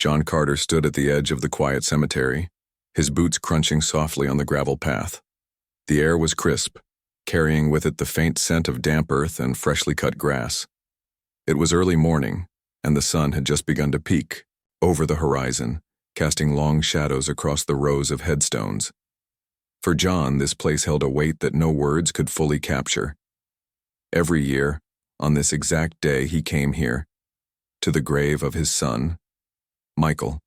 John Carter stood at the edge of the quiet cemetery, his boots crunching softly on the gravel path. The air was crisp, carrying with it the faint scent of damp earth and freshly cut grass. It was early morning, and the sun had just begun to peek over the horizon, casting long shadows across the rows of headstones. For John, this place held a weight that no words could fully capture. Every year, on this exact day, he came here, to the grave of his son, Michael.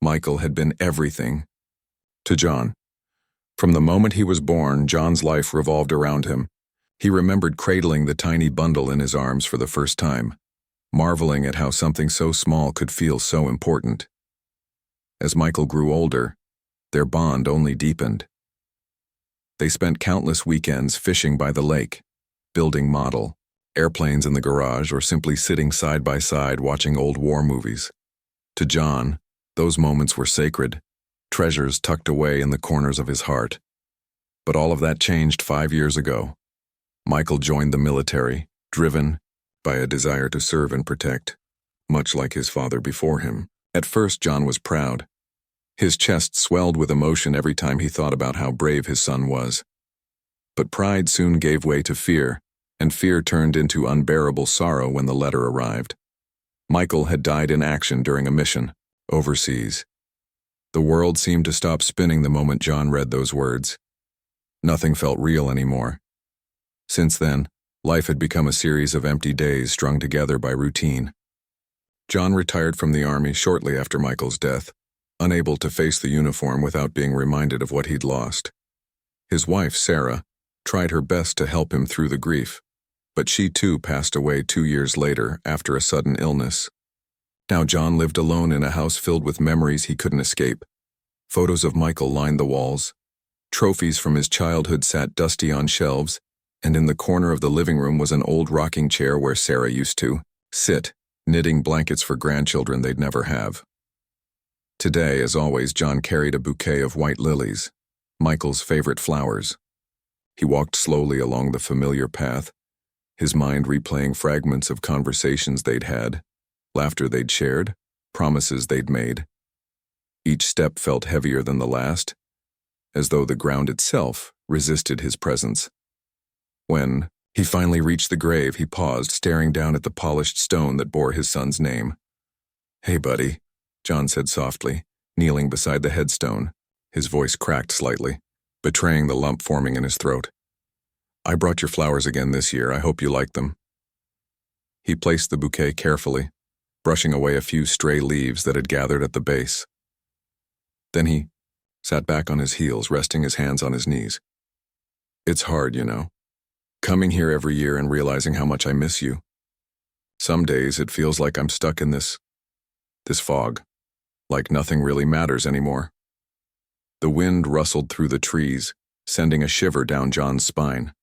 Michael had been everything to John. From the moment he was born, John's life revolved around him. He remembered cradling the tiny bundle in his arms for the first time, marveling at how something so small could feel so important. As Michael grew older, their bond only deepened. They spent countless weekends fishing by the lake, building model airplanes in the garage, or simply sitting side by side watching old war movies. To John, those moments were sacred, treasures tucked away in the corners of his heart. But all of that changed 5 years ago. Michael joined the military, driven by a desire to serve and protect, much like his father before him. At first, John was proud. His chest swelled with emotion every time he thought about how brave his son was. But pride soon gave way to fear, and fear turned into unbearable sorrow when the letter arrived. Michael had died in action during a mission, overseas. The world seemed to stop spinning the moment John read those words. Nothing felt real anymore. Since then, life had become a series of empty days strung together by routine. John retired from the army shortly after Michael's death, unable to face the uniform without being reminded of what he'd lost. His wife, Sarah, tried her best to help him through the grief, but she too passed away 2 years later after a sudden illness. Now John lived alone in a house filled with memories he couldn't escape. Photos of Michael lined the walls. Trophies from his childhood sat dusty on shelves, and in the corner of the living room was an old rocking chair where Sarah used to sit, knitting blankets for grandchildren they'd never have. Today, as always, John carried a bouquet of white lilies, Michael's favorite flowers. He walked slowly along the familiar path, his mind replaying fragments of conversations they'd had, laughter they'd shared, promises they'd made. Each step felt heavier than the last, as though the ground itself resisted his presence. When he finally reached the grave, he paused, staring down at the polished stone that bore his son's name. "Hey, buddy," John said softly, kneeling beside the headstone. His voice cracked slightly, betraying the lump forming in his throat. "I brought your flowers again this year. I hope you like them." He placed the bouquet carefully, brushing away a few stray leaves that had gathered at the base. Then he sat back on his heels, resting his hands on his knees. "It's hard, you know, coming here every year and realizing how much I miss you. Some days it feels like I'm stuck in this fog, like nothing really matters anymore." The wind rustled through the trees, sending a shiver down John's spine.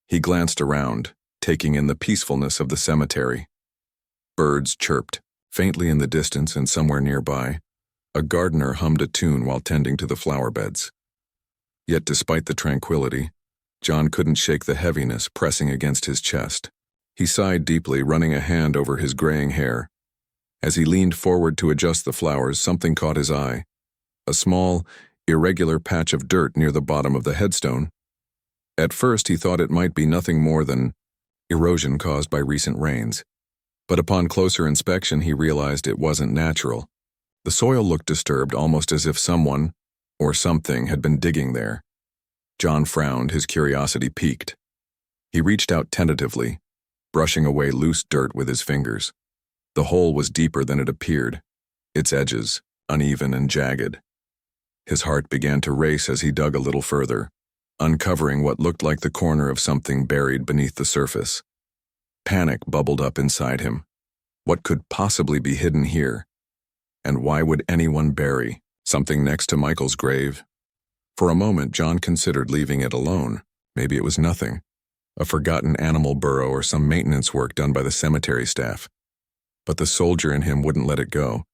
He glanced around, taking in the peacefulness of the cemetery. Birds chirped, faintly in the distance, and somewhere nearby, a gardener hummed a tune while tending to the flower beds. Yet despite the tranquility, John couldn't shake the heaviness pressing against his chest. He sighed deeply, running a hand over his graying hair. As he leaned forward to adjust the flowers, something caught his eye. A small, irregular patch of dirt near the bottom of the headstone. At first he thought it might be nothing more than erosion caused by recent rains. But upon closer inspection he realized it wasn't natural. The soil looked disturbed, almost as if someone, or something, had been digging there. John frowned, his curiosity piqued. He reached out tentatively, brushing away loose dirt with his fingers. The hole was deeper than it appeared, its edges uneven and jagged. His heart began to race as he dug a little further, uncovering what looked like the corner of something buried beneath the surface. Panic bubbled up inside him. What could possibly be hidden here? And why would anyone bury something next to Michael's grave? For a moment, John considered leaving it alone. Maybe it was nothing, a forgotten animal burrow or some maintenance work done by the cemetery staff. But the soldier in him wouldn't let it go.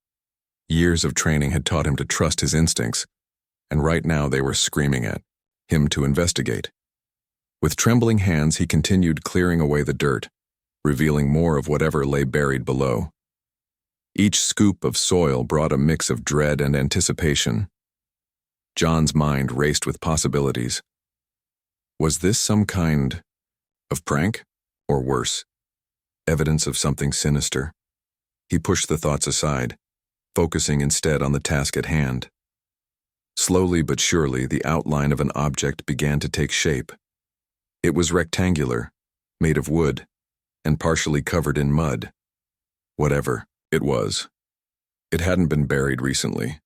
Years of training had taught him to trust his instincts, and right now they were screaming at him to investigate. With trembling hands, he continued clearing away the dirt, revealing more of whatever lay buried below. Each scoop of soil brought a mix of dread and anticipation. John's mind raced with possibilities. Was this some kind of prank? Or worse, evidence of something sinister? He pushed the thoughts aside, focusing instead on the task at hand. Slowly but surely, the outline of an object began to take shape. It was rectangular, made of wood, and partially covered in mud. Whatever it was, it hadn't been buried recently.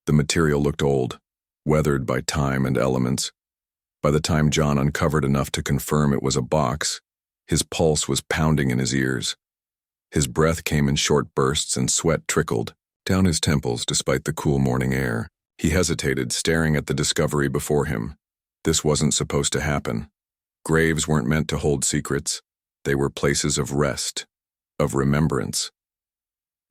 The material looked old, weathered by time and elements. By the time John uncovered enough to confirm it was a box, his pulse was pounding in his ears. His breath came in short bursts and sweat trickled down his temples despite the cool morning air. He hesitated, staring at the discovery before him. This wasn't supposed to happen. Graves weren't meant to hold secrets. They were places of rest, of remembrance.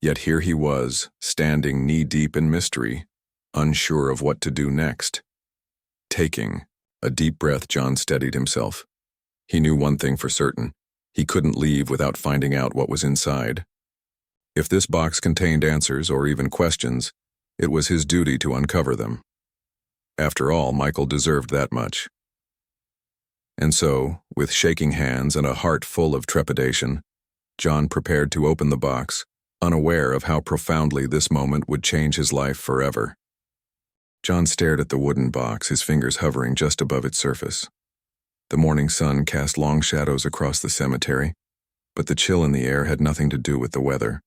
Yet here he was, standing knee-deep in mystery, unsure of what to do next. Taking a deep breath, John steadied himself. He knew one thing for certain. He couldn't leave without finding out what was inside. If this box contained answers or even questions, it was his duty to uncover them. After all, Michael deserved that much. And so, with shaking hands and a heart full of trepidation, John prepared to open the box, unaware of how profoundly this moment would change his life forever. John stared at the wooden box, his fingers hovering just above its surface. The morning sun cast long shadows across the cemetery, but the chill in the air had nothing to do with the weather.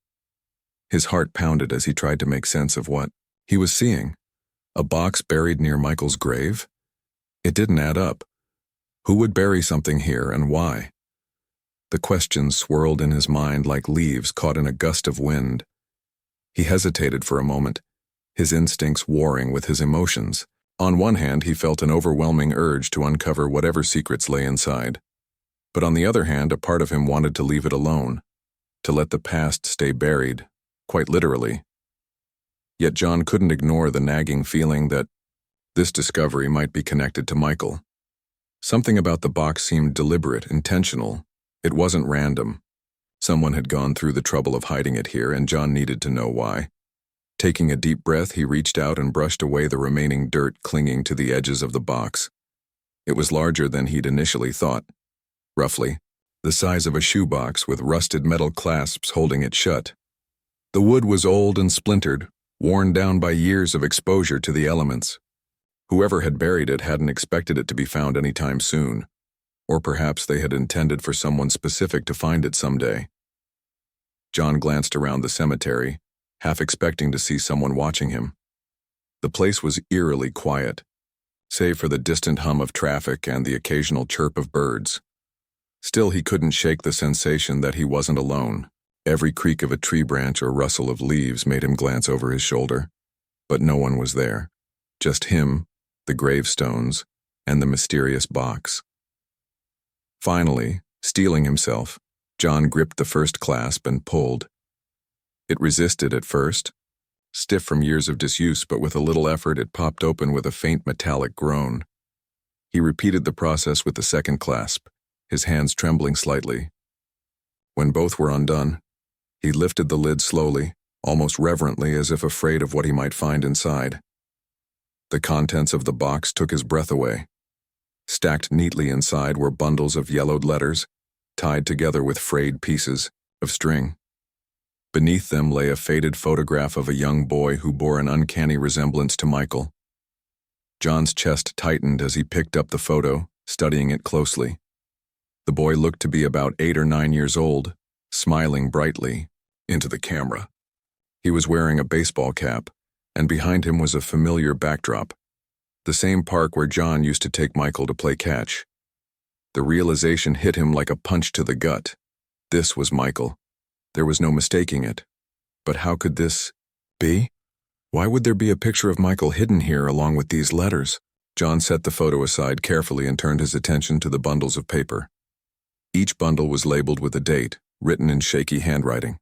His heart pounded as he tried to make sense of what he was seeing. A box buried near Michael's grave? It didn't add up. Who would bury something here and why? The questions swirled in his mind like leaves caught in a gust of wind. He hesitated for a moment, his instincts warring with his emotions. On one hand, he felt an overwhelming urge to uncover whatever secrets lay inside. But on the other hand, a part of him wanted to leave it alone, to let the past stay buried, quite literally. Yet John couldn't ignore the nagging feeling that this discovery might be connected to Michael. Something about the box seemed deliberate, intentional. It wasn't random. Someone had gone through the trouble of hiding it here, and John needed to know why. Taking a deep breath, he reached out and brushed away the remaining dirt clinging to the edges of the box. It was larger than he'd initially thought. Roughly, the size of a shoebox with rusted metal clasps holding it shut. The wood was old and splintered, worn down by years of exposure to the elements. Whoever had buried it hadn't expected it to be found anytime soon. Or perhaps they had intended for someone specific to find it someday. John glanced around the cemetery, half expecting to see someone watching him. The place was eerily quiet, save for the distant hum of traffic and the occasional chirp of birds. Still, he couldn't shake the sensation that he wasn't alone. Every creak of a tree branch or rustle of leaves made him glance over his shoulder. But no one was there. Just him, the gravestones, and the mysterious box. Finally, steeling himself, John gripped the first clasp and pulled. It resisted at first, stiff from years of disuse, but with a little effort it popped open with a faint metallic groan. He repeated the process with the second clasp, his hands trembling slightly. When both were undone, he lifted the lid slowly, almost reverently, as if afraid of what he might find inside. The contents of the box took his breath away. Stacked neatly inside were bundles of yellowed letters, tied together with frayed pieces of string. Beneath them lay a faded photograph of a young boy who bore an uncanny resemblance to Michael. John's chest tightened as he picked up the photo, studying it closely. The boy looked to be about 8 or 9 years old, smiling brightly into the camera. He was wearing a baseball cap, and behind him was a familiar backdrop. The same park where John used to take Michael to play catch. The realization hit him like a punch to the gut. This was Michael. There was no mistaking it. But how could this be? Why would there be a picture of Michael hidden here along with these letters? John set the photo aside carefully and turned his attention to the bundles of paper. Each bundle was labeled with a date, written in shaky handwriting.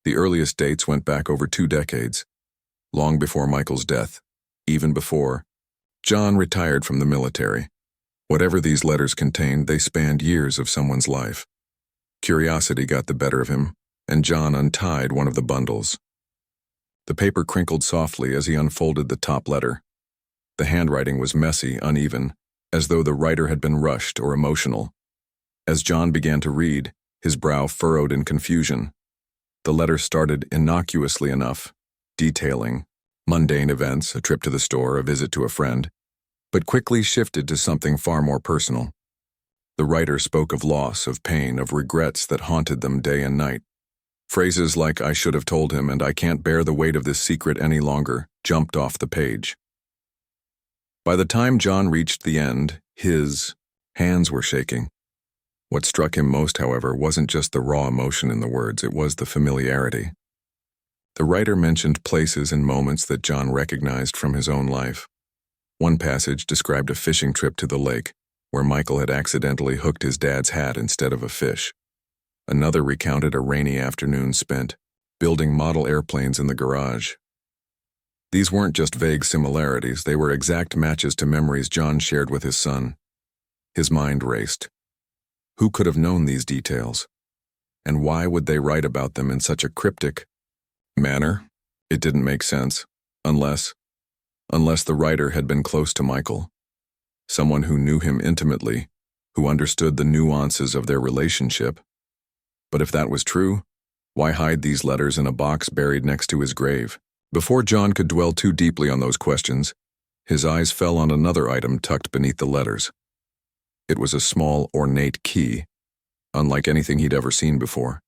The earliest dates went back over 2 decades, long before Michael's death, even before John retired from the military. Whatever these letters contained, they spanned years of someone's life. Curiosity got the better of him, and John untied one of the bundles. The paper crinkled softly as he unfolded the top letter. The handwriting was messy, uneven, as though the writer had been rushed or emotional. As John began to read, his brow furrowed in confusion. The letter started innocuously enough, detailing mundane events, a trip to the store, a visit to a friend, but quickly shifted to something far more personal. The writer spoke of loss, of pain, of regrets that haunted them day and night. Phrases like "I should have told him" and "I can't bear the weight of this secret any longer" jumped off the page. By the time John reached the end, his hands were shaking. What struck him most, however, wasn't just the raw emotion in the words, it was the familiarity. The writer mentioned places and moments that John recognized from his own life. One passage described a fishing trip to the lake, where Michael had accidentally hooked his dad's hat instead of a fish. Another recounted a rainy afternoon spent building model airplanes in the garage. These weren't just vague similarities, they were exact matches to memories John shared with his son. His mind raced. Who could have known these details? And why would they write about them in such a cryptic manner? It didn't make sense, unless the writer had been close to Michael. Someone who knew him intimately, who understood the nuances of their relationship. But if that was true, why hide these letters in a box buried next to his grave? Before John could dwell too deeply on those questions, his eyes fell on another item tucked beneath the letters. It was a small, ornate key, unlike anything he'd ever seen before.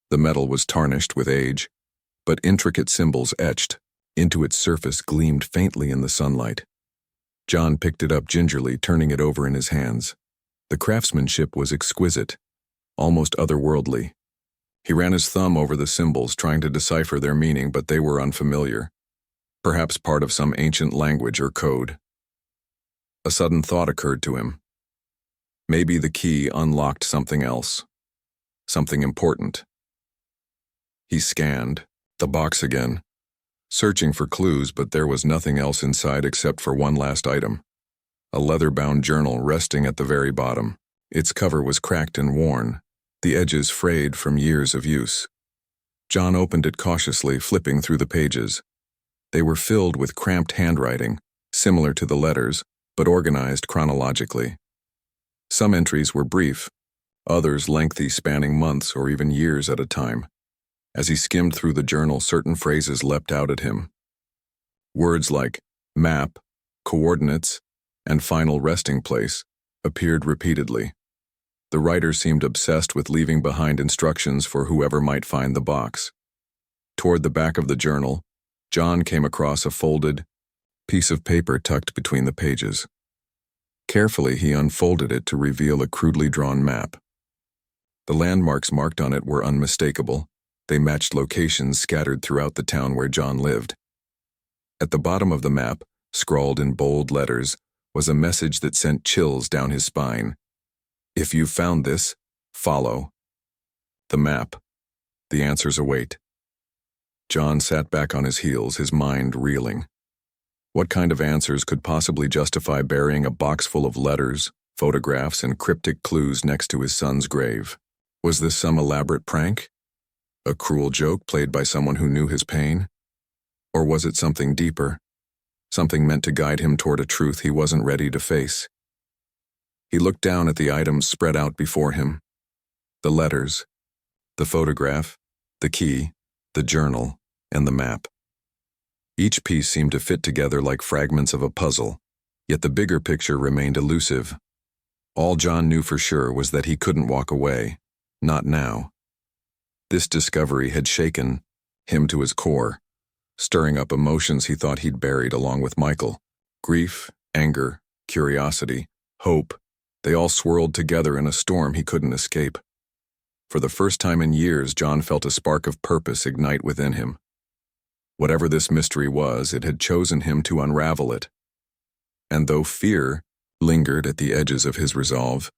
The metal was tarnished with age, but intricate symbols etched into its surface gleamed faintly in the sunlight. John picked it up gingerly, turning it over in his hands. The craftsmanship was exquisite, almost otherworldly. He ran his thumb over the symbols, trying to decipher their meaning, but they were unfamiliar. Perhaps part of some ancient language or code. A sudden thought occurred to him. Maybe the key unlocked something else. Something important. He scanned the box again, searching for clues, but there was nothing else inside except for one last item. A leather-bound journal resting at the very bottom. Its cover was cracked and worn, the edges frayed from years of use. John opened it cautiously, flipping through the pages. They were filled with cramped handwriting, similar to the letters, but organized chronologically. Some entries were brief, others lengthy, spanning months or even years at a time. As he skimmed through the journal, certain phrases leapt out at him. Words like map, coordinates, and final resting place appeared repeatedly. The writer seemed obsessed with leaving behind instructions for whoever might find the box. Toward the back of the journal, John came across a folded piece of paper tucked between the pages. Carefully, he unfolded it to reveal a crudely drawn map. The landmarks marked on it were unmistakable. They matched locations scattered throughout the town where John lived. At the bottom of the map, scrawled in bold letters, was a message that sent chills down his spine. If you've found this, follow the map. The answers await. John sat back on his heels, his mind reeling. What kind of answers could possibly justify burying a box full of letters, photographs, and cryptic clues next to his son's grave? Was this some elaborate prank? A cruel joke played by someone who knew his pain? Or was it something deeper? Something meant to guide him toward a truth he wasn't ready to face? He looked down at the items spread out before him. The letters, the photograph, the key, the journal, and the map. Each piece seemed to fit together like fragments of a puzzle, yet the bigger picture remained elusive. All John knew for sure was that he couldn't walk away, not now. This discovery had shaken him to his core, stirring up emotions he thought he'd buried along with Michael. Grief, anger, curiosity, hope, they all swirled together in a storm he couldn't escape. For the first time in years, John felt a spark of purpose ignite within him. Whatever this mystery was, it had chosen him to unravel it. And though fear lingered at the edges of his resolve,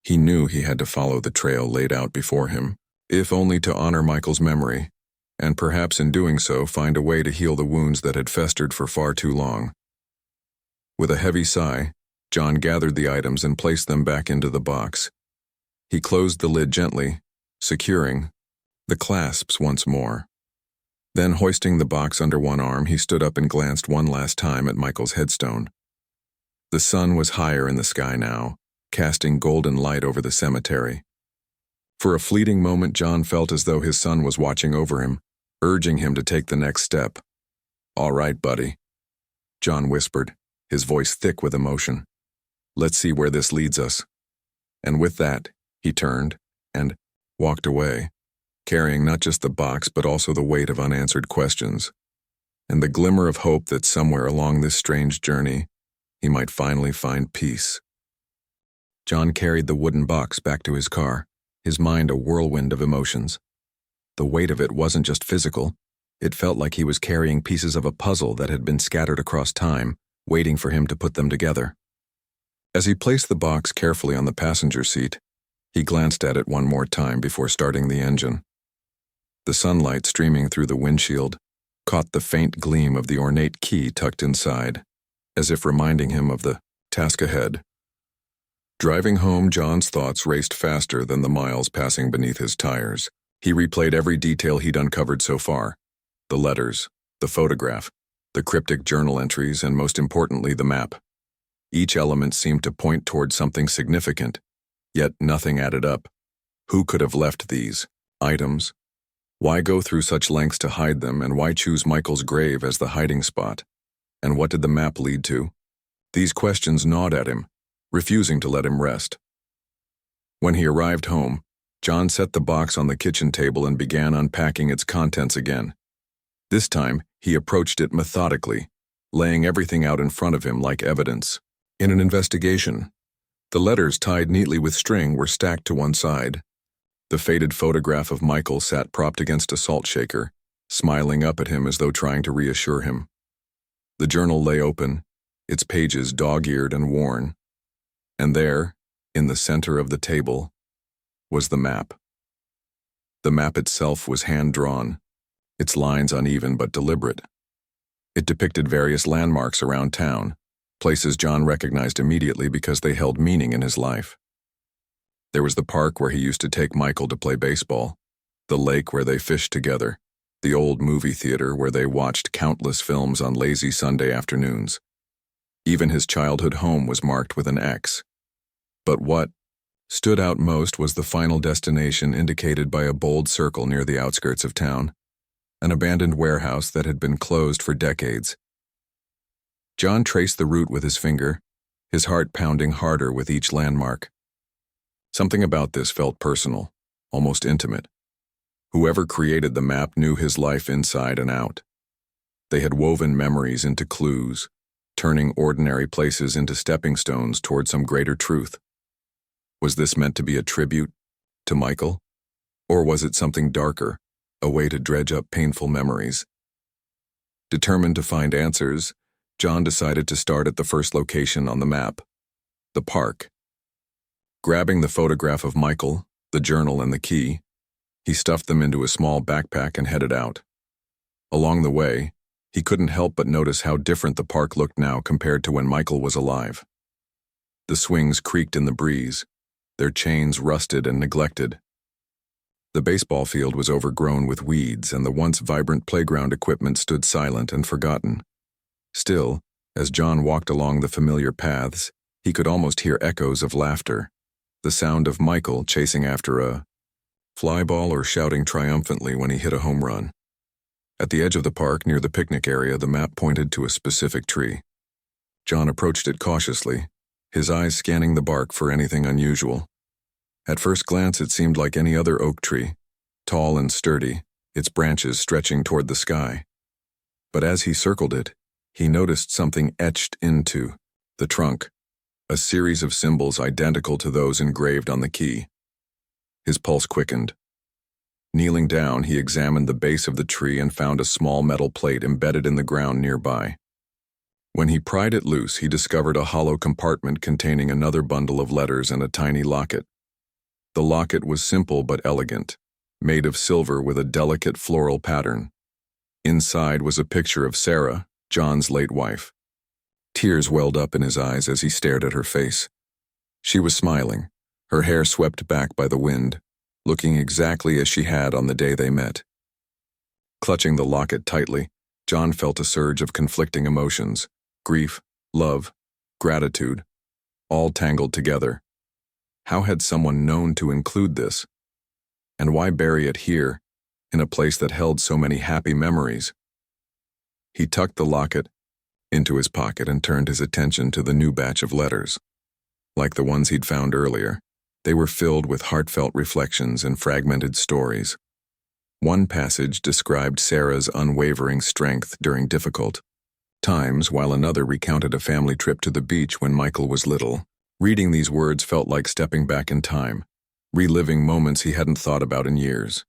he knew he had to follow the trail laid out before him, if only to honor Michael's memory, and perhaps in doing so find a way to heal the wounds that had festered for far too long. With a heavy sigh, John gathered the items and placed them back into the box. He closed the lid gently, securing the clasps once more. Then, hoisting the box under one arm, he stood up and glanced one last time at Michael's headstone. The sun was higher in the sky now, casting golden light over the cemetery. For a fleeting moment, John felt as though his son was watching over him, urging him to take the next step. "All right, buddy," John whispered, his voice thick with emotion. "Let's see where this leads us." And with that, he turned and walked away, carrying not just the box but also the weight of unanswered questions, and the glimmer of hope that somewhere along this strange journey, he might finally find peace. John carried the wooden box back to his car, his mind a whirlwind of emotions. The weight of it wasn't just physical. It felt like he was carrying pieces of a puzzle that had been scattered across time, waiting for him to put them together. As he placed the box carefully on the passenger seat, he glanced at it one more time before starting the engine. The sunlight streaming through the windshield caught the faint gleam of the ornate key tucked inside, as if reminding him of the task ahead. Driving home, John's thoughts raced faster than the miles passing beneath his tires. He replayed every detail he'd uncovered so far: the letters, the photograph, the cryptic journal entries, and most importantly, the map. Each element seemed to point toward something significant, yet nothing added up. Who could have left these items? Why go through such lengths to hide them, and why choose Michael's grave as the hiding spot? And what did the map lead to? These questions gnawed at him, refusing to let him rest. When he arrived home, John set the box on the kitchen table and began unpacking its contents again. This time, he approached it methodically, laying everything out in front of him like evidence. In an investigation, the letters tied neatly with string were stacked to one side. The faded photograph of Michael sat propped against a salt shaker, smiling up at him as though trying to reassure him. The journal lay open, its pages dog-eared and worn. And there, in the center of the table, was the map. The map itself was hand-drawn, its lines uneven but deliberate. It depicted various landmarks around town, places John recognized immediately because they held meaning in his life. There was the park where he used to take Michael to play baseball, the lake where they fished together, the old movie theater where they watched countless films on lazy Sunday afternoons. Even his childhood home was marked with an X. But what stood out most was the final destination indicated by a bold circle near the outskirts of town, an abandoned warehouse that had been closed for decades. John traced the route with his finger, his heart pounding harder with each landmark. Something about this felt personal, almost intimate. Whoever created the map knew his life inside and out. They had woven memories into clues, turning ordinary places into stepping stones toward some greater truth. Was this meant to be a tribute to Michael? Or was it something darker, a way to dredge up painful memories? Determined to find answers, John decided to start at the first location on the map, the park. Grabbing the photograph of Michael, the journal, and the key, he stuffed them into a small backpack and headed out. Along the way, he couldn't help but notice how different the park looked now compared to when Michael was alive. The swings creaked in the breeze, their chains rusted and neglected. The baseball field was overgrown with weeds, and the once vibrant playground equipment stood silent and forgotten. Still, as John walked along the familiar paths, he could almost hear echoes of laughter, the sound of Michael chasing after a fly ball or shouting triumphantly when he hit a home run. At the edge of the park, near the picnic area, the map pointed to a specific tree. John approached it cautiously, his eyes scanning the bark for anything unusual. At first glance, it seemed like any other oak tree, tall and sturdy, its branches stretching toward the sky. But as he circled it, he noticed something etched into the trunk, a series of symbols identical to those engraved on the key. His pulse quickened. Kneeling down, he examined the base of the tree and found a small metal plate embedded in the ground nearby. When he pried it loose, he discovered a hollow compartment containing another bundle of letters and a tiny locket. The locket was simple but elegant, made of silver with a delicate floral pattern. Inside was a picture of Sarah, John's late wife. Tears welled up in his eyes as he stared at her face. She was smiling, her hair swept back by the wind, looking exactly as she had on the day they met. Clutching the locket tightly, John felt a surge of conflicting emotions: grief, love, gratitude, all tangled together. How had someone known to include this? And why bury it here, in a place that held so many happy memories? He tucked the locket into his pocket and turned his attention to the new batch of letters. Like the ones he'd found earlier, they were filled with heartfelt reflections and fragmented stories. One passage described Sarah's unwavering strength during difficult times, while another recounted a family trip to the beach when Michael was little. Reading these words felt like stepping back in time, reliving moments he hadn't thought about in years.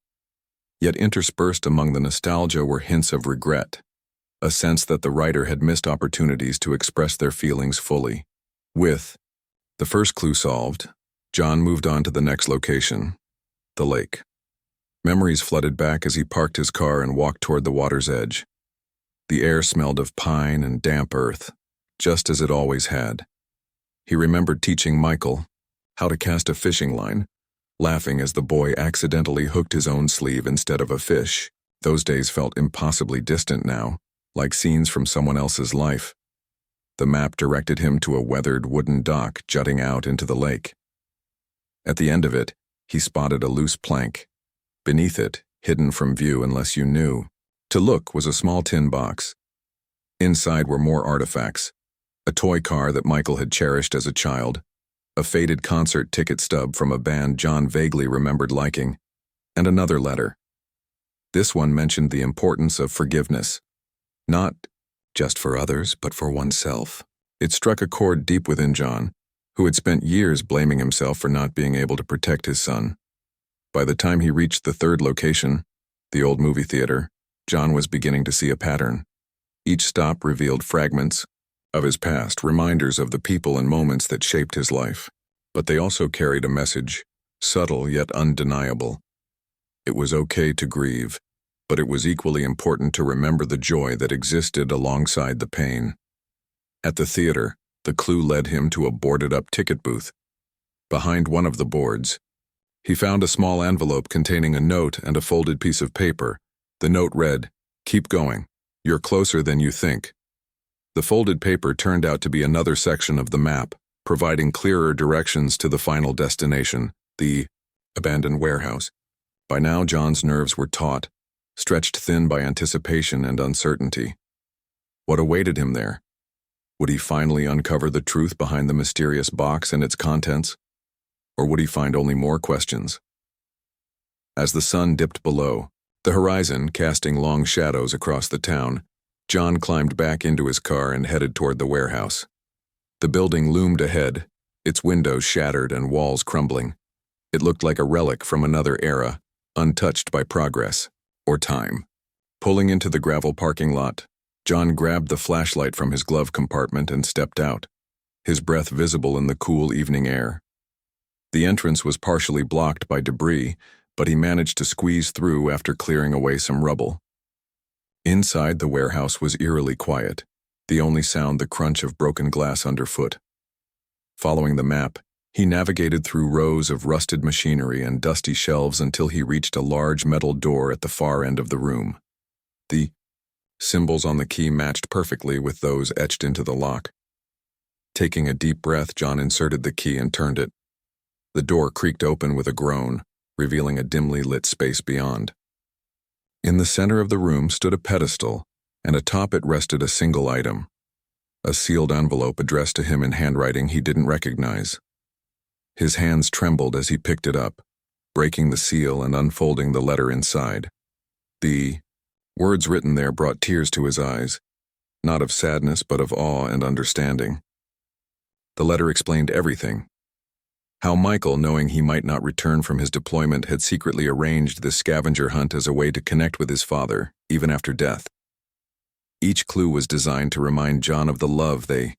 Yet interspersed among the nostalgia were hints of regret, a sense that the writer had missed opportunities to express their feelings fully. With the first clue solved, John moved on to the next location, the lake. Memories flooded back as he parked his car and walked toward the water's edge. The air smelled of pine and damp earth, just as it always had. He remembered teaching Michael how to cast a fishing line, laughing as the boy accidentally hooked his own sleeve instead of a fish. Those days felt impossibly distant now, like scenes from someone else's life. The map directed him to a weathered wooden dock jutting out into the lake. At the end of it, he spotted a loose plank. Beneath it, hidden from view unless you knew to look, was a small tin box. Inside were more artifacts: a toy car that Michael had cherished as a child, a faded concert ticket stub from a band John vaguely remembered liking, and another letter. This one mentioned the importance of forgiveness, not just for others, but for oneself. It struck a chord deep within John, who had spent years blaming himself for not being able to protect his son. By the time he reached the third location, the old movie theater, John was beginning to see a pattern. Each stop revealed fragments of his past, reminders of the people and moments that shaped his life. But they also carried a message, subtle yet undeniable. It was okay to grieve, but it was equally important to remember the joy that existed alongside the pain. At the theater, the clue led him to a boarded-up ticket booth. Behind one of the boards, he found a small envelope containing a note and a folded piece of paper. The note read, "Keep going. You're closer than you think." The folded paper turned out to be another section of the map, providing clearer directions to the final destination, the abandoned warehouse. By now, John's nerves were taut, stretched thin by anticipation and uncertainty. What awaited him there? Would he finally uncover the truth behind the mysterious box and its contents? Or would he find only more questions? As the sun dipped below, the horizon casting long shadows across the town, John climbed back into his car and headed toward the warehouse. The building loomed ahead, its windows shattered and walls crumbling. It looked like a relic from another era, untouched by progress or time. Pulling into the gravel parking lot, John grabbed the flashlight from his glove compartment and stepped out, his breath visible in the cool evening air. The entrance was partially blocked by debris, but he managed to squeeze through after clearing away some rubble. Inside, the warehouse was eerily quiet, the only sound the crunch of broken glass underfoot. Following the map, he navigated through rows of rusted machinery and dusty shelves until he reached a large metal door at the far end of the room. The symbols on the key matched perfectly with those etched into the lock. Taking a deep breath, John inserted the key and turned it. The door creaked open with a groan, revealing a dimly lit space beyond. In the center of the room stood a pedestal, and atop it rested a single item, a sealed envelope addressed to him in handwriting he didn't recognize. His hands trembled as he picked it up, breaking the seal and unfolding the letter inside. The words written there brought tears to his eyes, not of sadness but of awe and understanding. The letter explained everything. How Michael, knowing he might not return from his deployment, had secretly arranged this scavenger hunt as a way to connect with his father, even after death. Each clue was designed to remind John of the love they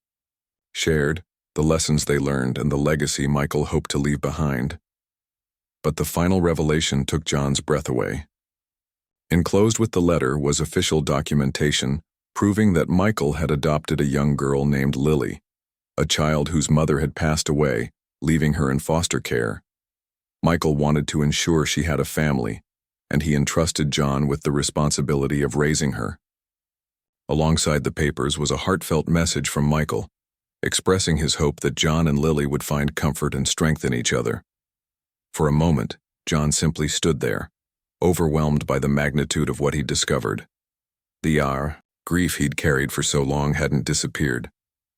shared, the lessons they learned, and the legacy Michael hoped to leave behind. But the final revelation took John's breath away. Enclosed with the letter was official documentation proving that Michael had adopted a young girl named Lily, a child whose mother had passed away, leaving her in foster care. Michael wanted to ensure she had a family, and he entrusted John with the responsibility of raising her. Alongside the papers was a heartfelt message from Michael, expressing his hope that John and Lily would find comfort and strength in each other. For a moment, John simply stood there, overwhelmed by the magnitude of what he'd discovered. The grief he'd carried for so long hadn't disappeared,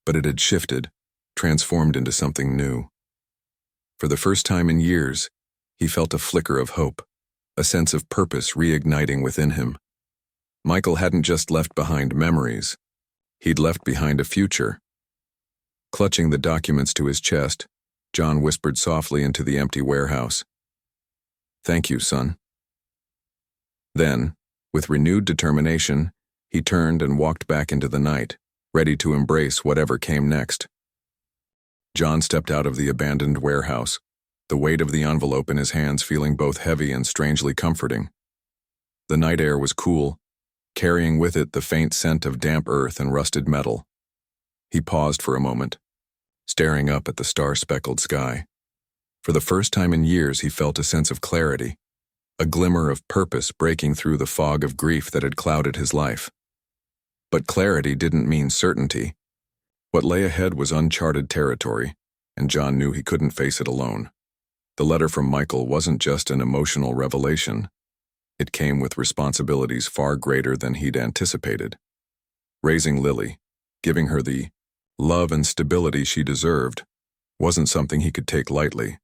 but it had shifted, transformed into something new. For the first time in years, he felt a flicker of hope, a sense of purpose reigniting within him. Michael hadn't just left behind memories, he'd left behind a future. Clutching the documents to his chest, John whispered softly into the empty warehouse, "Thank you, son." Then, with renewed determination, he turned and walked back into the night, ready to embrace whatever came next. John stepped out of the abandoned warehouse, the weight of the envelope in his hands feeling both heavy and strangely comforting. The night air was cool, carrying with it the faint scent of damp earth and rusted metal. He paused for a moment, staring up at the star-speckled sky. For the first time in years, he felt a sense of clarity, a glimmer of purpose breaking through the fog of grief that had clouded his life. But clarity didn't mean certainty. What lay ahead was uncharted territory, and John knew he couldn't face it alone. The letter from Michael wasn't just an emotional revelation. It came with responsibilities far greater than he'd anticipated. Raising Lily, giving her the love and stability she deserved, wasn't something he could take lightly.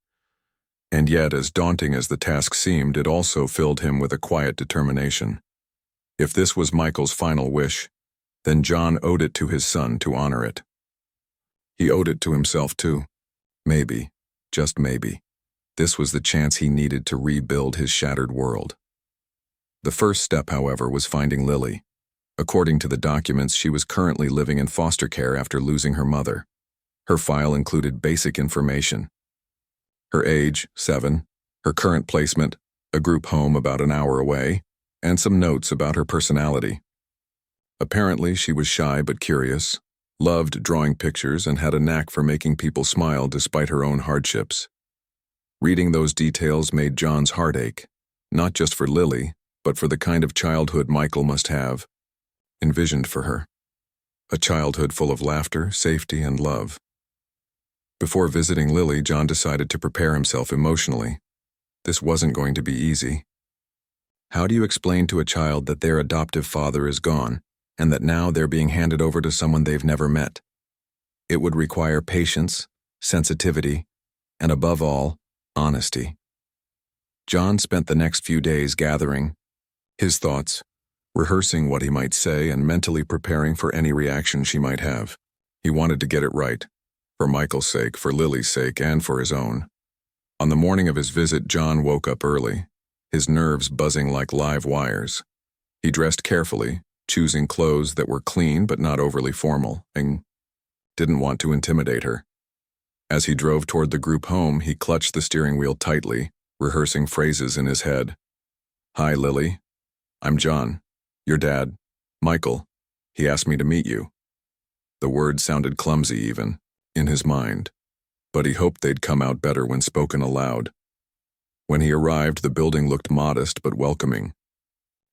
And yet, as daunting as the task seemed, it also filled him with a quiet determination. If this was Michael's final wish, then John owed it to his son to honor it. He owed it to himself too. Maybe, just maybe, this was the chance he needed to rebuild his shattered world. The first step, however, was finding Lily. According to the documents, she was currently living in foster care after losing her mother. Her file included basic information: her age, 7, her current placement, a group home about an hour away, and some notes about her personality. Apparently, she was shy but curious, loved drawing pictures, and had a knack for making people smile despite her own hardships. Reading those details made John's heart ache, not just for Lily, but for the kind of childhood Michael must have envisioned for her. A childhood full of laughter, safety, and love. Before visiting Lily, John decided to prepare himself emotionally. This wasn't going to be easy. How do you explain to a child that their adoptive father is gone, and that now they're being handed over to someone they've never met? It would require patience, sensitivity, and above all, honesty. John spent the next few days gathering his thoughts, rehearsing what he might say and mentally preparing for any reaction she might have. He wanted to get it right, for Michael's sake, for Lily's sake, and for his own. On the morning of his visit, John woke up early, his nerves buzzing like live wires. He dressed carefully, choosing clothes that were clean but not overly formal, and didn't want to intimidate her. As he drove toward the group home, he clutched the steering wheel tightly, rehearsing phrases in his head. "Hi, Lily. I'm John. Your dad, Michael. He asked me to meet you." The words sounded clumsy even, in his mind, but he hoped they'd come out better when spoken aloud. When he arrived, the building looked modest but welcoming.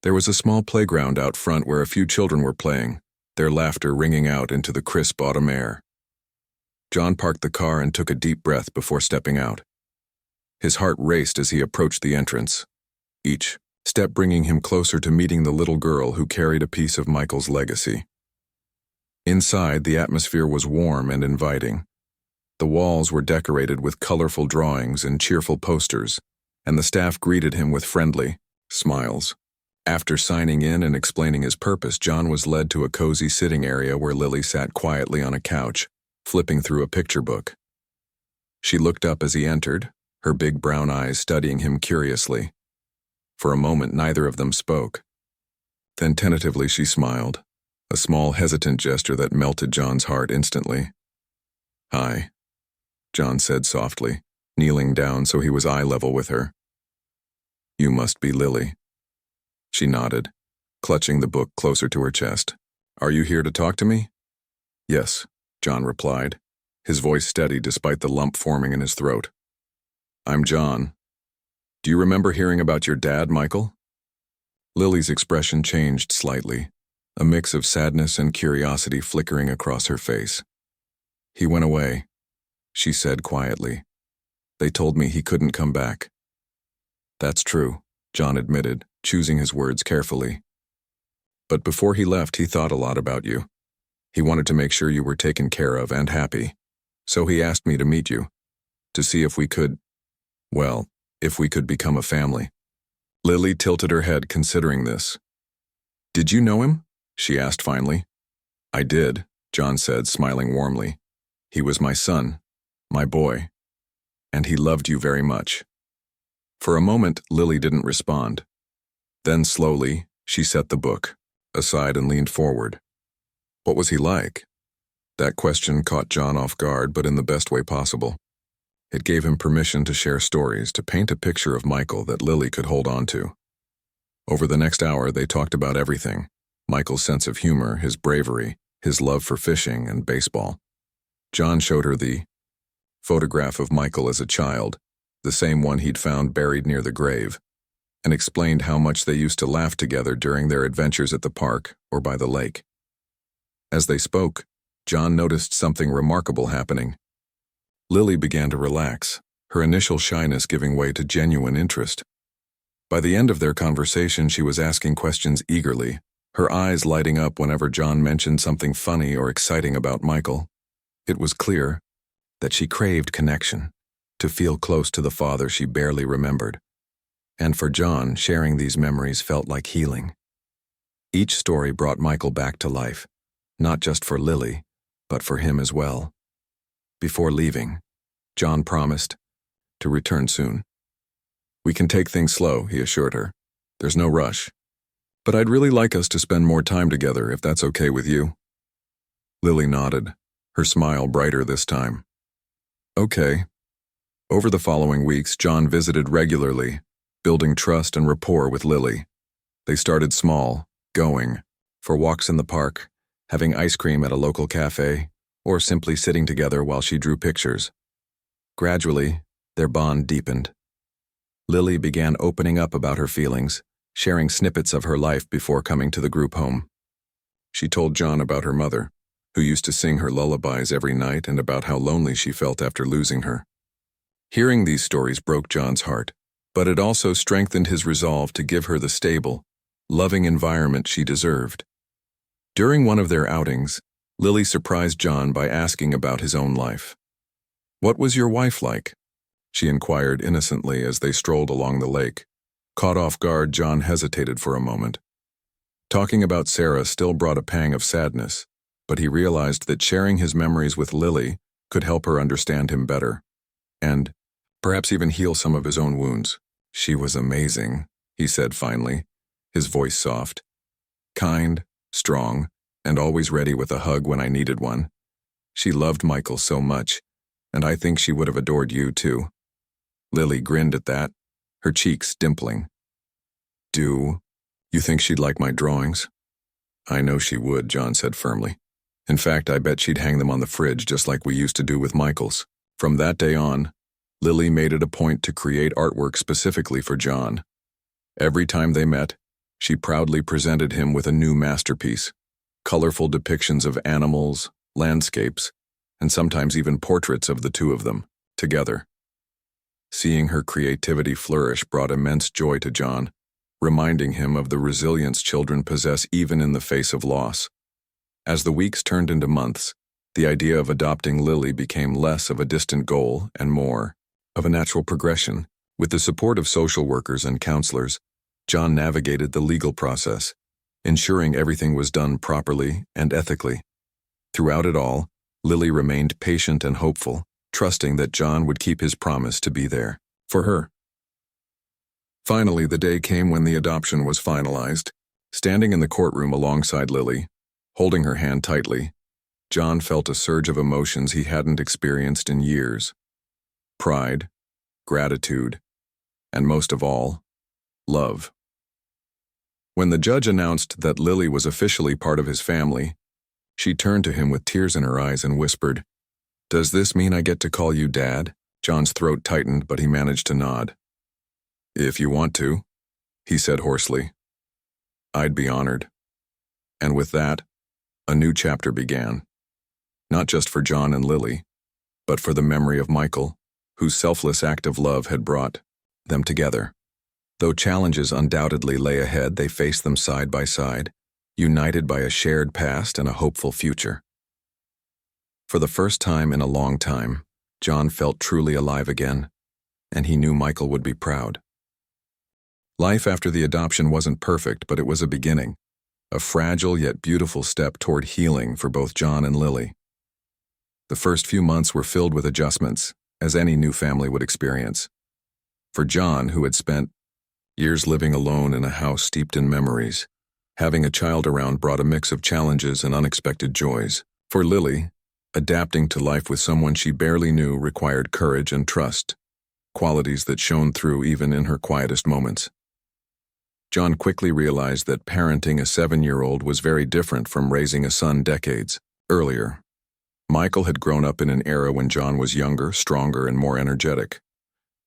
There was a small playground out front where a few children were playing, their laughter ringing out into the crisp autumn air. John parked the car and took a deep breath before stepping out. His heart raced as he approached the entrance, each step bringing him closer to meeting the little girl who carried a piece of Michael's legacy. Inside, the atmosphere was warm and inviting. The walls were decorated with colorful drawings and cheerful posters, and the staff greeted him with friendly smiles. After signing in and explaining his purpose, John was led to a cozy sitting area where Lily sat quietly on a couch, flipping through a picture book. She looked up as he entered, her big brown eyes studying him curiously. For a moment, neither of them spoke. Then tentatively she smiled, a small hesitant gesture that melted John's heart instantly. "Hi," John said softly, kneeling down so he was eye level with her. "You must be Lily." She nodded, clutching the book closer to her chest. "Are you here to talk to me?" "Yes," John replied, his voice steady despite the lump forming in his throat. "I'm John. Do you remember hearing about your dad, Michael? Lily's expression changed slightly, a mix of sadness and curiosity flickering across her face. He went away, she said quietly. They told me he couldn't come back. That's true, John admitted, choosing his words carefully. But before he left, he thought a lot about you. He wanted to make sure you were taken care of and happy. So he asked me to meet you, to see if we could, well, if we could become a family. Lily tilted her head considering this. Did you know him? She asked finally. I did, John said, smiling warmly. He was my son, my boy, and he loved you very much. For a moment, Lily didn't respond. Then slowly, she set the book aside and leaned forward. What was he like? That question caught John off guard, but in the best way possible. It gave him permission to share stories, to paint a picture of Michael that Lily could hold on to. Over the next hour, they talked about everything. Michael's sense of humor, his bravery, his love for fishing and baseball. John showed her the photograph of Michael as a child, the same one he'd found buried near the grave, and explained how much they used to laugh together during their adventures at the park or by the lake. As they spoke, John noticed something remarkable happening. Lily began to relax, her initial shyness giving way to genuine interest. By the end of their conversation, she was asking questions eagerly, her eyes lighting up whenever John mentioned something funny or exciting about Michael. It was clear that she craved connection, to feel close to the father she barely remembered. And for John, sharing these memories felt like healing. Each story brought Michael back to life, not just for Lily, but for him as well. Before leaving, John promised to return soon. We can take things slow, he assured her. There's no rush. But I'd really like us to spend more time together, if that's okay with you. Lily nodded, her smile brighter this time. Okay. Over the following weeks, John visited regularly, building trust and rapport with Lily. They started small, going for walks in the park, having ice cream at a local cafe, or simply sitting together while she drew pictures. Gradually, their bond deepened. Lily began opening up about her feelings, sharing snippets of her life before coming to the group home. She told John about her mother, who used to sing her lullabies every night, and about how lonely she felt after losing her. Hearing these stories broke John's heart, but it also strengthened his resolve to give her the stable, loving environment she deserved. During one of their outings, Lily surprised John by asking about his own life. "What was your wife like?" she inquired innocently as they strolled along the lake. Caught off guard, John hesitated for a moment. Talking about Sarah still brought a pang of sadness, but he realized that sharing his memories with Lily could help her understand him better, and perhaps even heal some of his own wounds. "She was amazing," he said finally, his voice soft. "Kind, strong, and always ready with a hug when I needed one. She loved Michael so much, and I think she would have adored you too." Lily grinned at that, her cheeks dimpling. "Do you think she'd like my drawings?" "I know she would," John said firmly. "In fact, I bet she'd hang them on the fridge just like we used to do with Michael's." From that day on, Lily made it a point to create artwork specifically for John. Every time they met, she proudly presented him with a new masterpiece, colorful depictions of animals, landscapes, and sometimes even portraits of the two of them, together. Seeing her creativity flourish brought immense joy to John, reminding him of the resilience children possess even in the face of loss. As the weeks turned into months, the idea of adopting Lily became less of a distant goal and more of a natural progression. With the support of social workers and counselors, John navigated the legal process, ensuring everything was done properly and ethically. Throughout it all, Lily remained patient and hopeful, trusting that John would keep his promise to be there for her. Finally, the day came when the adoption was finalized. Standing in the courtroom alongside Lily, holding her hand tightly, John felt a surge of emotions he hadn't experienced in years. Pride, gratitude, and most of all, love. When the judge announced that Lily was officially part of his family, she turned to him with tears in her eyes and whispered, "Does this mean I get to call you Dad?" John's throat tightened, but he managed to nod. If you want to, he said hoarsely. I'd be honored. And with that, a new chapter began. Not just for John and Lily, but for the memory of Michael, whose selfless act of love had brought them together. Though challenges undoubtedly lay ahead, they faced them side by side, united by a shared past and a hopeful future. For the first time in a long time, John felt truly alive again, and he knew Michael would be proud. Life after the adoption wasn't perfect, but it was a beginning, a fragile yet beautiful step toward healing for both John and Lily. The first few months were filled with adjustments, as any new family would experience. For John, who had spent years living alone in a house steeped in memories, having a child around brought a mix of challenges and unexpected joys. For Lily, adapting to life with someone she barely knew required courage and trust, qualities that shone through even in her quietest moments. John quickly realized that parenting a 7-year-old was very different from raising a son decades earlier. Michael had grown up in an era when John was younger, stronger, and more energetic.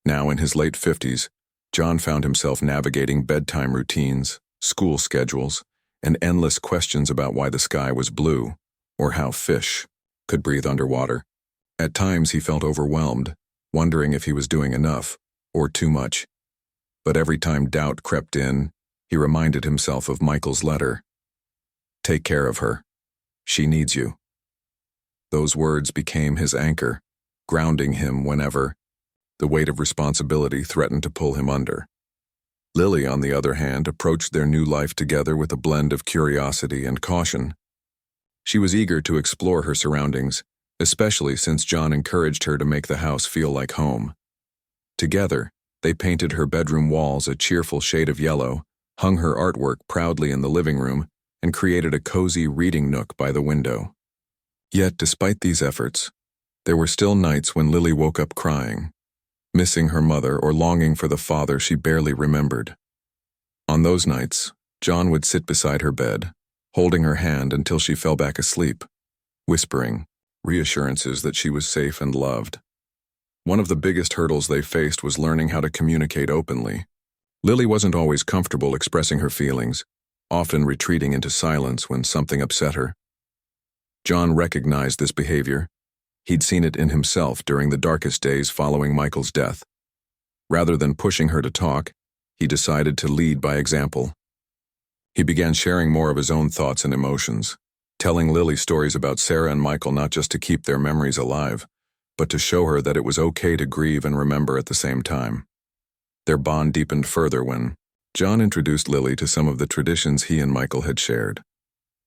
Now, in his late 50s, John found himself navigating bedtime routines, school schedules, and endless questions about why the sky was blue or how fish could breathe underwater. At times, he felt overwhelmed, wondering if he was doing enough or too much. But every time doubt crept in, he reminded himself of Michael's letter. Take care of her. She needs you. Those words became his anchor, grounding him whenever the weight of responsibility threatened to pull him under. Lily, on the other hand, approached their new life together with a blend of curiosity and caution. She was eager to explore her surroundings, especially since John encouraged her to make the house feel like home. Together, they painted her bedroom walls a cheerful shade of yellow, hung her artwork proudly in the living room, and created a cozy reading nook by the window. Yet, despite these efforts, there were still nights when Lily woke up crying, missing her mother or longing for the father she barely remembered. On those nights, John would sit beside her bed, holding her hand until she fell back asleep, whispering reassurances that she was safe and loved. One of the biggest hurdles they faced was learning how to communicate openly. Lily wasn't always comfortable expressing her feelings, often retreating into silence when something upset her. John recognized this behavior. He'd seen it in himself during the darkest days following Michael's death. Rather than pushing her to talk, he decided to lead by example. He began sharing more of his own thoughts and emotions, telling Lily stories about Sarah and Michael not just to keep their memories alive, but to show her that it was okay to grieve and remember at the same time. Their bond deepened further when John introduced Lily to some of the traditions he and Michael had shared.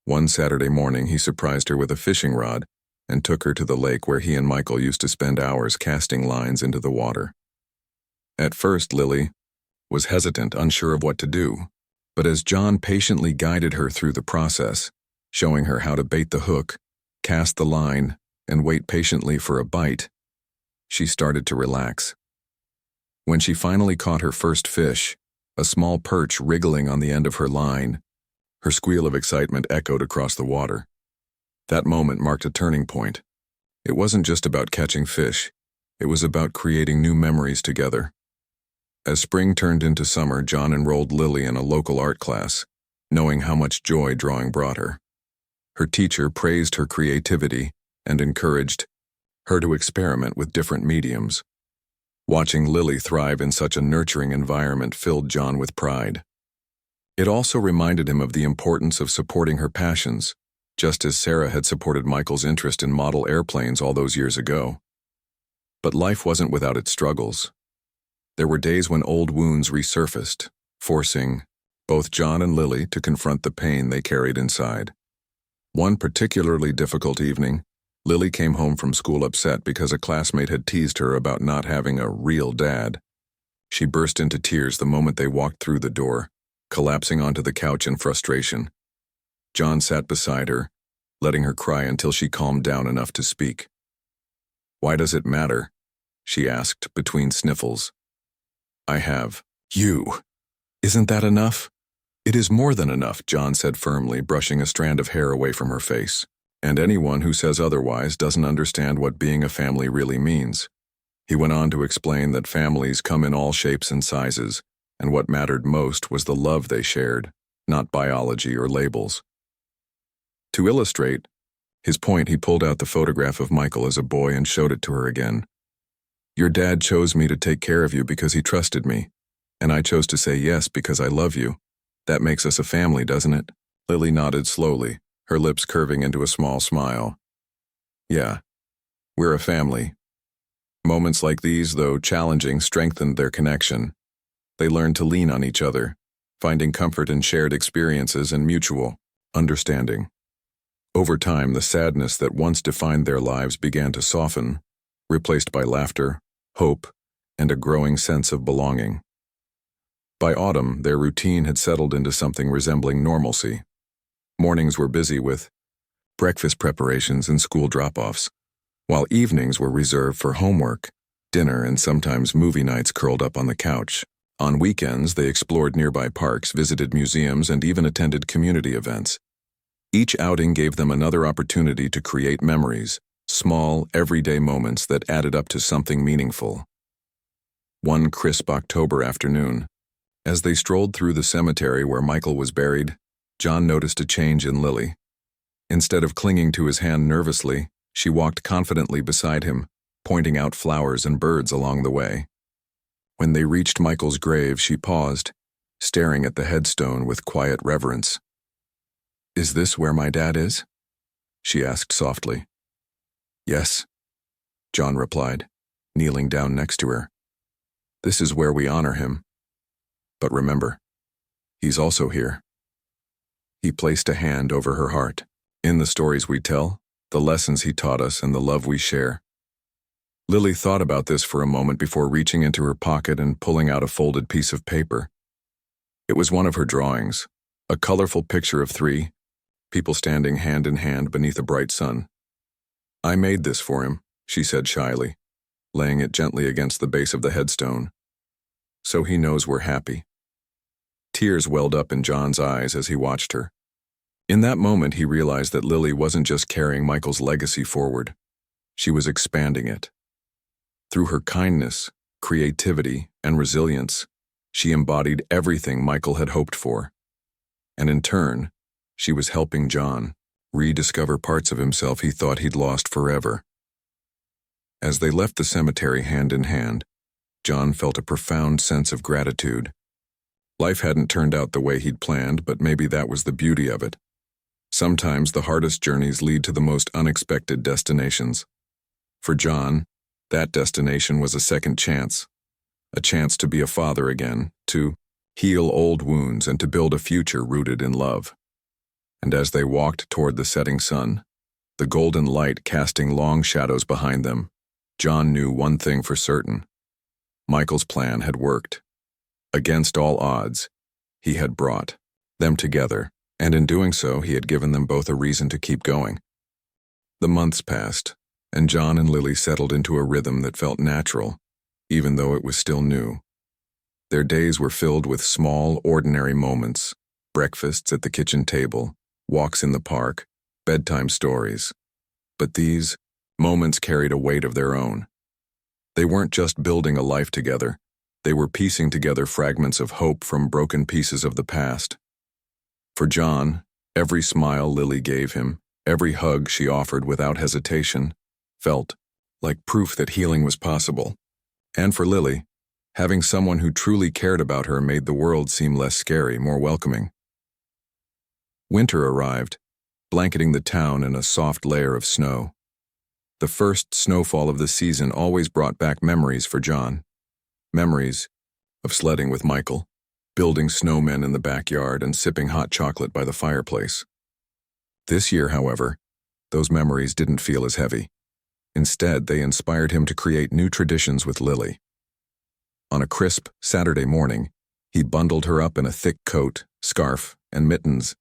One Saturday morning, he surprised her with a fishing rod and took her to the lake where he and Michael used to spend hours casting lines into the water. At first, Lily was hesitant, unsure of what to do, but as John patiently guided her through the process, showing her how to bait the hook, cast the line, and wait patiently for a bite, she started to relax. When she finally caught her first fish, a small perch wriggling on the end of her line, her squeal of excitement echoed across the water. That moment marked a turning point. It wasn't just about catching fish, it was about creating new memories together. As spring turned into summer, John enrolled Lily in a local art class, knowing how much joy drawing brought her. Her teacher praised her creativity and encouraged her to experiment with different mediums. Watching Lily thrive in such a nurturing environment filled John with pride. It also reminded him of the importance of supporting her passions, just as Sarah had supported Michael's interest in model airplanes all those years ago. But life wasn't without its struggles. There were days when old wounds resurfaced, forcing both John and Lily to confront the pain they carried inside. One particularly difficult evening, Lily came home from school upset because a classmate had teased her about not having a real dad. She burst into tears the moment they walked through the door, collapsing onto the couch in frustration. John sat beside her, letting her cry until she calmed down enough to speak. "Why does it matter?" she asked between sniffles. "I have you. Isn't that enough?" "It is more than enough," John said firmly, brushing a strand of hair away from her face. "And anyone who says otherwise doesn't understand what being a family really means." He went on to explain that families come in all shapes and sizes, and what mattered most was the love they shared, not biology or labels. To illustrate his point, he pulled out the photograph of Michael as a boy and showed it to her again. "Your dad chose me to take care of you because he trusted me, and I chose to say yes because I love you. That makes us a family, doesn't it?" Lily nodded slowly, her lips curving into a small smile. "Yeah, we're a family." Moments like these, though challenging, strengthened their connection. They learned to lean on each other, finding comfort in shared experiences and mutual understanding. Over time, the sadness that once defined their lives began to soften, replaced by laughter, hope, and a growing sense of belonging. By autumn, their routine had settled into something resembling normalcy. Mornings were busy with breakfast preparations and school drop-offs, while evenings were reserved for homework, dinner, and sometimes movie nights curled up on the couch. On weekends, they explored nearby parks, visited museums, and even attended community events. Each outing gave them another opportunity to create memories, small, everyday moments that added up to something meaningful. One crisp October afternoon, as they strolled through the cemetery where Michael was buried, John noticed a change in Lily. Instead of clinging to his hand nervously, she walked confidently beside him, pointing out flowers and birds along the way. When they reached Michael's grave, she paused, staring at the headstone with quiet reverence. "Is this where my dad is?" she asked softly. "Yes," John replied, kneeling down next to her. "This is where we honor him. But remember, he's also here." He placed a hand over her heart. "In the stories we tell, the lessons he taught us, and the love we share." Lily thought about this for a moment before reaching into her pocket and pulling out a folded piece of paper. It was one of her drawings, a colorful picture of 3 people standing hand in hand beneath a bright sun. "I made this for him," she said shyly, laying it gently against the base of the headstone. "So he knows we're happy." Tears welled up in John's eyes as he watched her. In that moment, he realized that Lily wasn't just carrying Michael's legacy forward. She was expanding it. Through her kindness, creativity, and resilience, she embodied everything Michael had hoped for. And in turn, she was helping John rediscover parts of himself he thought he'd lost forever. As they left the cemetery hand in hand, John felt a profound sense of gratitude. Life hadn't turned out the way he'd planned, but maybe that was the beauty of it. Sometimes the hardest journeys lead to the most unexpected destinations. For John, that destination was a second chance. A chance to be a father again, to heal old wounds, and to build a future rooted in love. And as they walked toward the setting sun, the golden light casting long shadows behind them, John knew one thing for certain. Michael's plan had worked. Against all odds, he had brought them together, and in doing so, he had given them both a reason to keep going. The months passed, and John and Lily settled into a rhythm that felt natural, even though it was still new. Their days were filled with small, ordinary moments, breakfasts at the kitchen table, walks in the park, bedtime stories. But these moments carried a weight of their own. They weren't just building a life together, they were piecing together fragments of hope from broken pieces of the past. For John, every smile Lily gave him, every hug she offered without hesitation, felt like proof that healing was possible. And for Lily, having someone who truly cared about her made the world seem less scary, more welcoming. Winter arrived, blanketing the town in a soft layer of snow. The first snowfall of the season always brought back memories for John. Memories of sledding with Michael, building snowmen in the backyard, and sipping hot chocolate by the fireplace. This year, however, those memories didn't feel as heavy. Instead, they inspired him to create new traditions with Lily. On a crisp Saturday morning, he bundled her up in a thick coat, scarf, and mittens,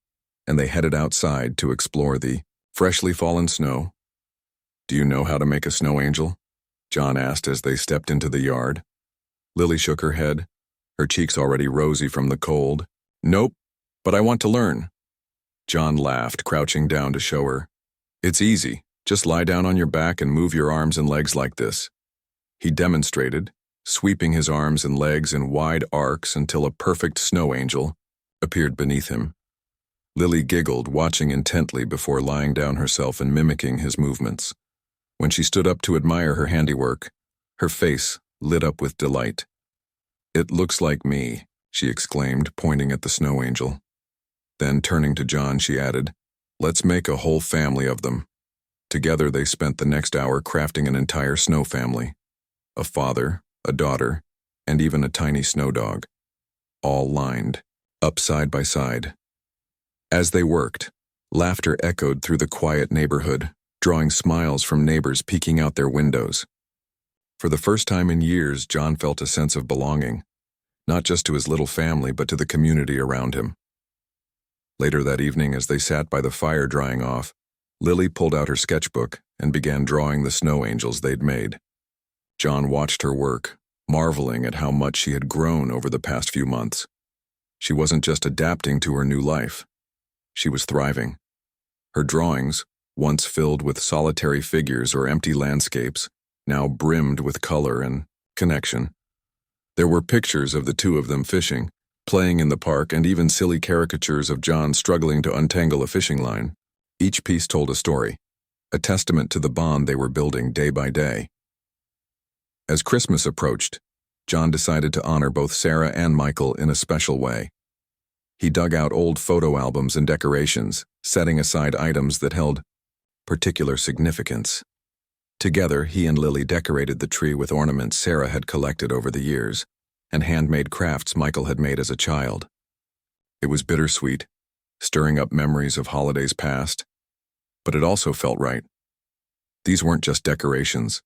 and they headed outside to explore the freshly fallen snow. "Do you know how to make a snow angel?" John asked as they stepped into the yard. Lily shook her head, her cheeks already rosy from the cold. "Nope, but I want to learn." John laughed, crouching down to show her. "It's easy. Just lie down on your back and move your arms and legs like this." He demonstrated, sweeping his arms and legs in wide arcs until a perfect snow angel appeared beneath him. Lily giggled, watching intently before lying down herself and mimicking his movements. When she stood up to admire her handiwork, her face lit up with delight. "It looks like me," she exclaimed, pointing at the snow angel. Then, turning to John, she added, "Let's make a whole family of them." Together they spent the next hour crafting an entire snow family. A father, a daughter, and even a tiny snow dog, all lined up side by side. As they worked, laughter echoed through the quiet neighborhood, drawing smiles from neighbors peeking out their windows. For the first time in years, John felt a sense of belonging, not just to his little family, but to the community around him. Later that evening, as they sat by the fire drying off, Lily pulled out her sketchbook and began drawing the snow angels they'd made. John watched her work, marveling at how much she had grown over the past few months. She wasn't just adapting to her new life. She was thriving. Her drawings, once filled with solitary figures or empty landscapes, now brimmed with color and connection. There were pictures of the two of them fishing, playing in the park, and even silly caricatures of John struggling to untangle a fishing line. Each piece told a story, a testament to the bond they were building day by day. As Christmas approached, John decided to honor both Sarah and Michael in a special way. He dug out old photo albums and decorations, setting aside items that held particular significance. Together, he and Lily decorated the tree with ornaments Sarah had collected over the years, and handmade crafts Michael had made as a child. It was bittersweet, stirring up memories of holidays past, but it also felt right. These weren't just decorations.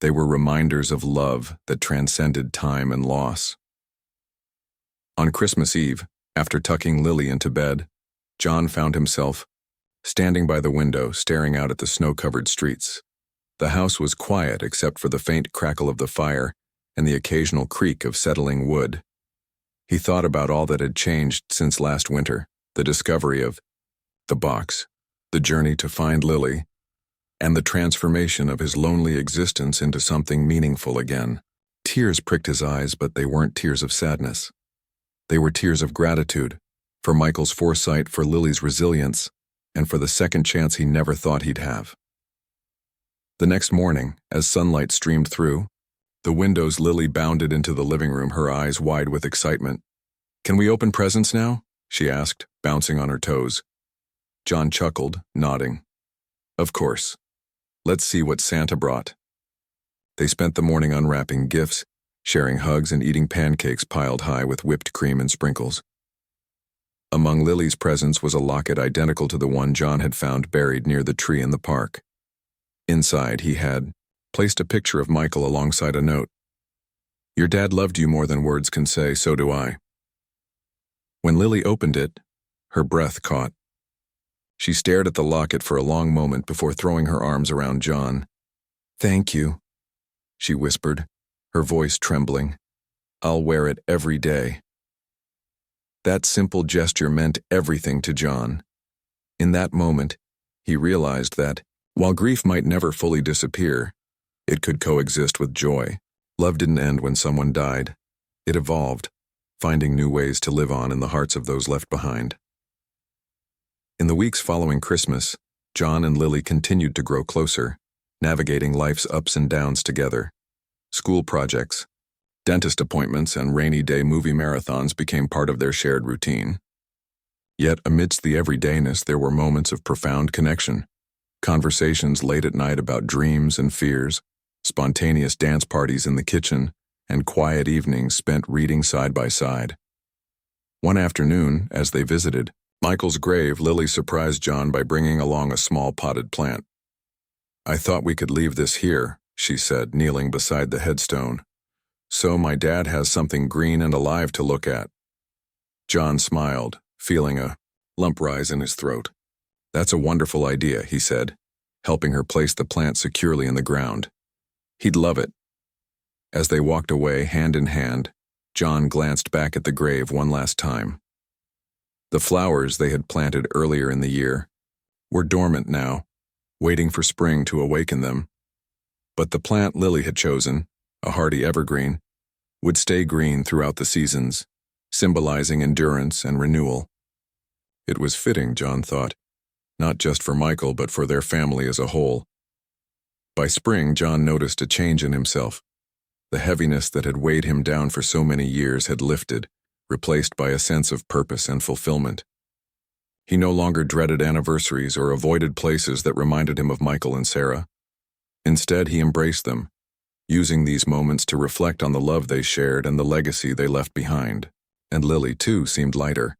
They were reminders of love that transcended time and loss. On Christmas Eve, after tucking Lily into bed, John found himself standing by the window, staring out at the snow-covered streets. The house was quiet except for the faint crackle of the fire and the occasional creak of settling wood. He thought about all that had changed since last winter, the discovery of the box, the journey to find Lily, and the transformation of his lonely existence into something meaningful again. Tears pricked his eyes, but they weren't tears of sadness. They were tears of gratitude, for Michael's foresight, for Lily's resilience, and for the second chance he never thought he'd have. The next morning, as sunlight streamed through the windows, Lily bounded into the living room, her eyes wide with excitement. "Can we open presents now?" she asked, bouncing on her toes. John chuckled, nodding. "Of course. Let's see what Santa brought." They spent the morning unwrapping gifts, sharing hugs and eating pancakes piled high with whipped cream and sprinkles. Among Lily's presents was a locket identical to the one John had found buried near the tree in the park. Inside, he had placed a picture of Michael alongside a note. "Your dad loved you more than words can say, so do I." When Lily opened it, her breath caught. She stared at the locket for a long moment before throwing her arms around John. "Thank you," she whispered, her voice trembling. "I'll wear it every day." That simple gesture meant everything to John. In that moment, he realized that, while grief might never fully disappear, it could coexist with joy. Love didn't end when someone died. It evolved, finding new ways to live on in the hearts of those left behind. In the weeks following Christmas, John and Lily continued to grow closer, navigating life's ups and downs together. School projects, dentist appointments, and rainy day movie marathons became part of their shared routine. Yet amidst the everydayness, there were moments of profound connection. Conversations late at night about dreams and fears, spontaneous dance parties in the kitchen, and quiet evenings spent reading side by side. One afternoon, as they visited Michael's grave, Lily surprised John by bringing along a small potted plant. "I thought we could leave this here," she said, kneeling beside the headstone. "So my dad has something green and alive to look at." John smiled, feeling a lump rise in his throat. "That's a wonderful idea," he said, helping her place the plant securely in the ground. "He'd love it." As they walked away, hand in hand, John glanced back at the grave one last time. The flowers they had planted earlier in the year were dormant now, waiting for spring to awaken them. But the plant Lily had chosen, a hardy evergreen, would stay green throughout the seasons, symbolizing endurance and renewal. It was fitting, John thought, not just for Michael but for their family as a whole. By spring, John noticed a change in himself. The heaviness that had weighed him down for so many years had lifted, replaced by a sense of purpose and fulfillment. He no longer dreaded anniversaries or avoided places that reminded him of Michael and Sarah. Instead, he embraced them, using these moments to reflect on the love they shared and the legacy they left behind. And Lily, too, seemed lighter,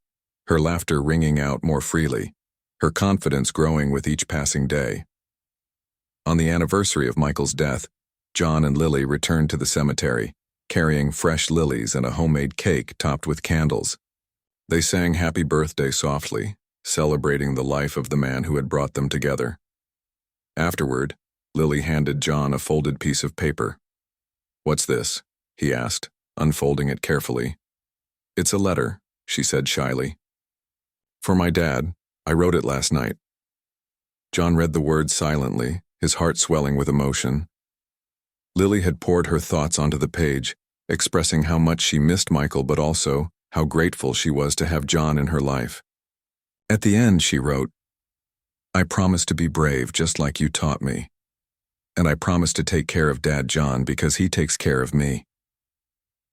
her laughter ringing out more freely, her confidence growing with each passing day. On the anniversary of Michael's death, John and Lily returned to the cemetery, carrying fresh lilies and a homemade cake topped with candles. They sang happy birthday softly, celebrating the life of the man who had brought them together. Afterward, Lily handed John a folded piece of paper. "What's this?" he asked, unfolding it carefully. "It's a letter," she said shyly. "For my dad. I wrote it last night." John read the words silently, his heart swelling with emotion. Lily had poured her thoughts onto the page, expressing how much she missed Michael but also how grateful she was to have John in her life. At the end, she wrote, "I promise to be brave just like you taught me. And I promise to take care of Dad John because he takes care of me."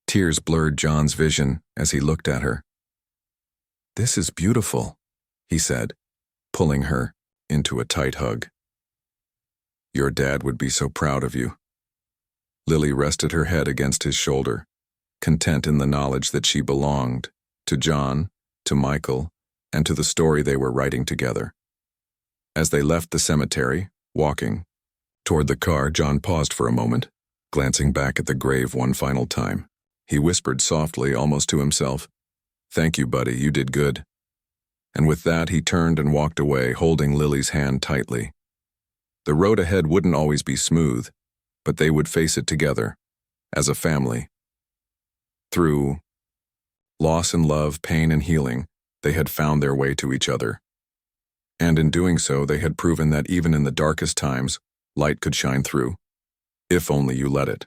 Tears blurred John's vision as he looked at her. "This is beautiful," he said, pulling her into a tight hug. "Your dad would be so proud of you." Lily rested her head against his shoulder, content in the knowledge that she belonged to John, to Michael, and to the story they were writing together. As they left the cemetery, walking toward the car, John paused for a moment, glancing back at the grave one final time. He whispered softly, almost to himself, "Thank you, buddy, you did good." And with that, he turned and walked away, holding Lily's hand tightly. The road ahead wouldn't always be smooth, but they would face it together, as a family. Through loss and love, pain and healing, they had found their way to each other. And in doing so, they had proven that even in the darkest times, light could shine through, if only you let it.